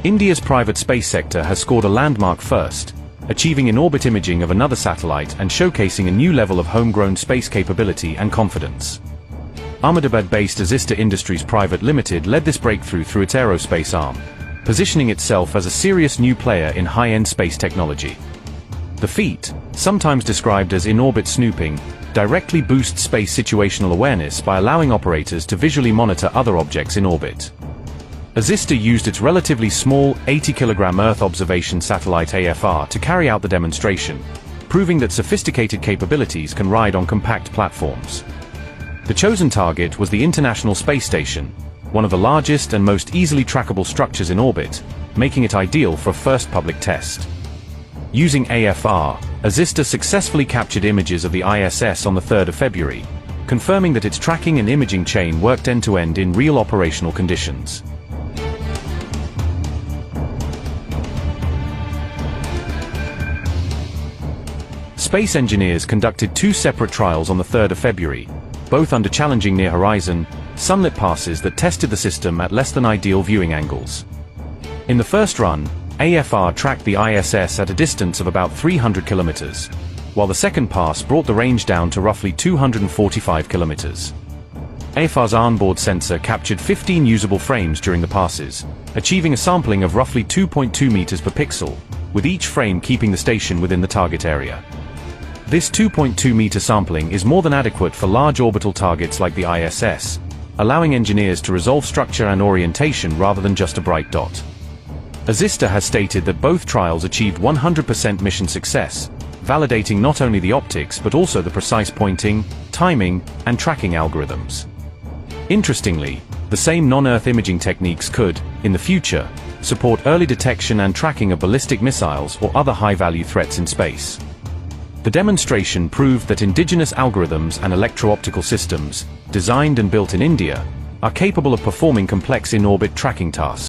India's private space sector has scored a landmark first, achieving in-orbit imaging of another satellite and showcasing a new level of homegrown space capability and confidence. Ahmedabad-based Azista Industries Private Limited led this breakthrough through its aerospace arm, positioning itself as a serious new player in high-end space technology. The feat, sometimes described as in-orbit snooping, directly boosts space situational awareness by allowing operators to visually monitor other objects in orbit. Azista used its relatively small 80-kilogram Earth observation satellite AFR to carry out the demonstration, proving that sophisticated capabilities can ride on compact platforms. The chosen target was the International Space Station, one of the largest and most easily trackable structures in orbit, making it ideal for a first public test. Using AFR, Azista successfully captured images of the ISS on the 3rd of February, confirming that its tracking and imaging chain worked end-to-end in real operational conditions. Space engineers conducted two separate trials on the 3rd of February, both under challenging near-horizon, sunlit passes that tested the system at less than ideal viewing angles. In the first run, AFR tracked the ISS at a distance of about 300 kilometers, while the second pass brought the range down to roughly 245 kilometers. AFR's onboard sensor captured 15 usable frames during the passes, achieving a sampling of roughly 2.2 meters per pixel, with each frame keeping the station within the target area. This 2.2-meter sampling is more than adequate for large orbital targets like the ISS, allowing engineers to resolve structure and orientation rather than just a bright dot. Azista has stated that both trials achieved 100% mission success, validating not only the optics but also the precise pointing, timing, and tracking algorithms. Interestingly, the same non-Earth imaging techniques could, in the future, support early detection and tracking of ballistic missiles or other high-value threats in space. The demonstration proved that indigenous algorithms and electro-optical systems, designed and built in India, are capable of performing complex in-orbit tracking tasks.